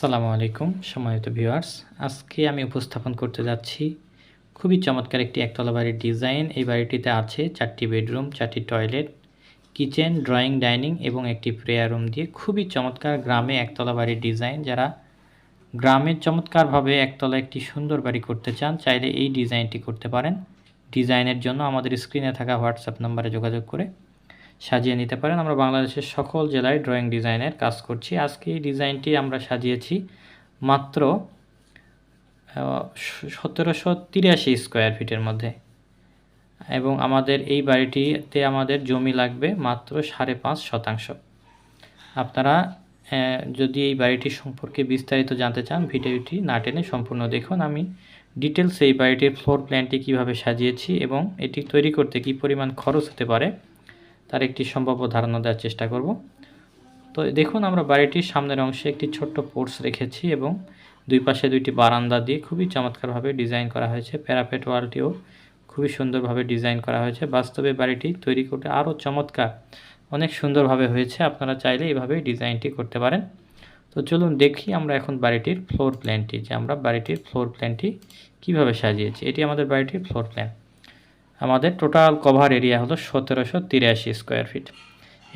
আসসালামু আলাইকুম সম্মানিত ভিউয়ার্স, আজকে আমি উপস্থাপন করতে যাচ্ছি খুবই চমৎকার একটি একতলা বাড়ির ডিজাইন। এই বাড়িটিতে আছে 4টি বেডরুম, 4টি টয়লেট, কিচেন, ড্রয়িং, ডাইনিং এবং একটি প্রেয়ার রুম দিয়ে খুবই চমৎকার গ্রামে একতলা বাড়ির ডিজাইন। যারা গ্রামে চমৎকারভাবে একতলা একটি সুন্দর বাড়ি করতে চান, চাইলে এই ডিজাইনটি করতে পারেন। ডিজাইনের জন্য আমাদের স্ক্রিনে থাকা হোয়াটসঅ্যাপ নাম্বারে যোগাযোগ করে সাজিয়ে নিতে পারেন। আমরা বাংলাদেশের সকল জেলায় ড্রয়িং ডিজাইনের কাজ করছি। আজকে এই ডিজাইনটি আমরা সাজিয়েছি মাত্র 1783 স্কোয়ার ফিটের মধ্যে, এবং আমাদের এই বাড়িটিতে আমাদের জমি লাগবে মাত্র 5.5 শতাংশ। আপনারা যদি এই বাড়িটির সম্পর্কে বিস্তারিত জানতে চান, ভিডিওটি না টেনে সম্পূর্ণ দেখুন। আমি ডিটেলস এই বাড়িটির ফ্লোর প্ল্যানটি কিভাবে সাজিয়েছি এবং এটি তৈরি করতে কী পরিমাণ খরচ হতে পারে তার একটি সম্ভাব্য ধারণা দেওয়ার চেষ্টা করব। তো দেখুন, আমরা বাড়িটির সামনের অংশে একটি ছোট্ট পোর্চ রেখেছি এবং দুই পাশে দুইটি বারান্দা দিয়ে খুবই চমৎকারভাবে ডিজাইন করা হয়েছে। প্যারাপেট ওয়ালটিও খুবই সুন্দরভাবে ডিজাইন করা হয়েছে। বাস্তবে বাড়িটি তৈরি করতে আরও চমৎকার, অনেক সুন্দরভাবে হয়েছে। আপনারা চাইলে এভাবেই ডিজাইনটি করতে পারেন। তো চলুন দেখি আমরা এখন বাড়িটির ফ্লোর প্ল্যানটি, যে আমরা বাড়িটির ফ্লোর প্ল্যানটি কীভাবে সাজিয়েছি। এটি আমাদের বাড়িটির ফ্লোর প্ল্যান। আমাদের টোটাল কভার এরিয়া হলো 1783 স্কোয়ার ফিট।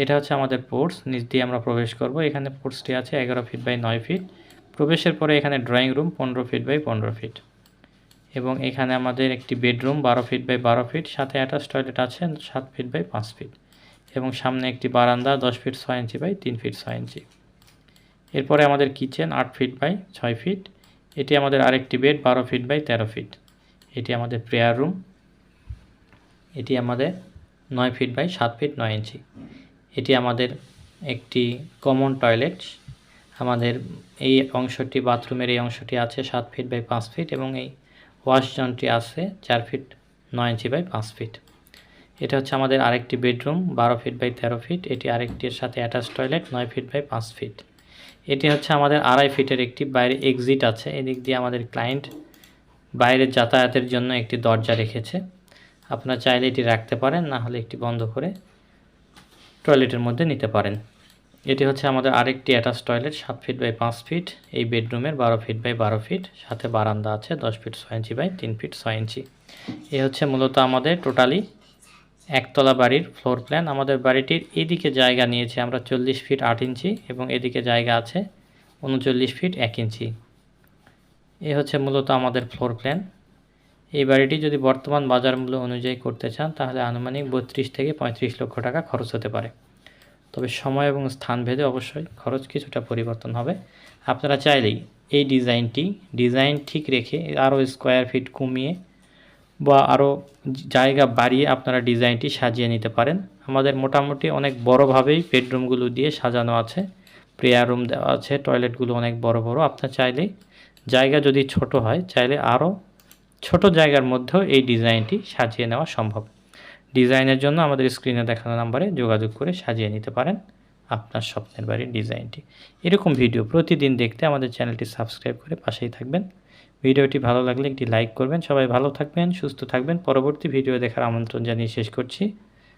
এটা হচ্ছে আমাদের পোর্টস, নিচ দিয়ে আমরা প্রবেশ করব। এখানে পোর্টসটি আছে 11 ফিট বাই 9 ফিট। প্রবেশের পরে এখানে drawing room 15 feet by 15 feet, এবং এখানে আমাদের একটি বেডরুম 12 ফিট বাই 12 ফিট, সাথে অ্যাটাচ টয়লেট আছে 7 ফিট বাই 5 ফিট, এবং সামনে একটি বারান্দা 10 ফিট 6 ইঞ্চি বাই 3 ফিট 6 ইঞ্চি। এরপরে আমাদের কিচেন 8 ফিট বাই 6 ফিট। এটি আমাদের আরেকটি বেড 12 ফিট বাই 13 ফিট। এটি আমাদের প্রেয়ার রুম, এটি আমাদের 9 ফিট বাই 7 ফিট 9 ইঞ্চি। এটি আমাদের একটি কমন টয়লেট। আমাদের এই অংশটি, বাথরুমের এই অংশটি আছে 7 ফিট বাই 5 ফিট, এবং এই ওয়াশ জোনটি আছে 4 ফিট 9 ইঞ্চি বাই 5 ফিট। এটা হচ্ছে আমাদের আরেকটি বেডরুম 12 ফিট বাই 13 ফিট। এটি আরেকটির সাথে attach toilet 9 feet by 5 feet. এটি হচ্ছে আমাদের 2.5 ফিটের একটি বাইরে এক্সিট আছে। এদিক দিয়ে আমাদের ক্লায়েন্ট বাইরে যাতায়াতের জন্য একটি দরজা রেখেছে। আপনারা চাইলে এটি রাখতে পারেন, না হলে একটি বন্ধ করে টয়লেটের মধ্যে নিতে পারেন। এটি হচ্ছে আমাদের আরেকটি attach toilet 7 feet by 5 feet. এই বেডরুমের 12 ফিট বাই 12 ফিট, সাথে বারান্দা আছে 10 ফিট 6 ইঞ্চি বাই 3 ফিট 6 ইঞ্চি। এই হচ্ছে মূলত আমাদের টোটালি একতলা বাড়ির ফ্লোর প্ল্যান। আমাদের বাড়িটির এদিকে জায়গা নিয়েছে আমরা 40 ফিট 8 ইঞ্চি, এবং এদিকে জায়গা আছে 39 ফিট 1 ইঞ্চি। এই হচ্ছে মূলত আমাদের ফ্লোর প্ল্যান। এই বাড়িটি যদি বর্তমান বাজার মূল্য অনুযায়ী করতে চান, তাহলে আনুমানিক 32 থেকে 35 লক্ষ টাকা খরচ হতে পারে। তবে সময় এবং স্থান ভেদে অবশ্যই খরচ কিছুটা পরিবর্তন হবে। আপনারা চাইলেই এই ডিজাইন ঠিক রেখে আরও স্কোয়ার ফিট কমিয়ে বা আরও জায়গা বাড়িয়ে আপনারা ডিজাইনটি সাজিয়ে নিতে পারেন। আমাদের মোটামুটি অনেক বড়োভাবেই বেডরুমগুলো দিয়ে সাজানো আছে, প্রেয়ার রুম দেওয়া আছে, টয়লেটগুলো অনেক বড় বড়। আপনার চাইলেই, জায়গা যদি ছোট হয়, চাইলে আরও ছোট জায়গার মধ্যেও এই ডিজাইনটি সাজিয়ে নেওয়া সম্ভব। ডিজাইনের জন্য আমাদের স্ক্রিনে দেখানো নাম্বারে যোগাযোগ করে সাজিয়ে নিতে পারেন আপনার স্বপ্নের বাড়ির ডিজাইনটি। এরকম ভিডিও প্রতিদিন দেখতে আমাদের চ্যানেলটি সাবস্ক্রাইব করে পাশেই থাকবেন। ভিডিওটি ভালো লাগলে একটি লাইক করবেন। সবাই ভালো থাকবেন, সুস্থ থাকবেন। পরবর্তী ভিডিও দেখার আমন্ত্রণ জানিয়ে শেষ করছি।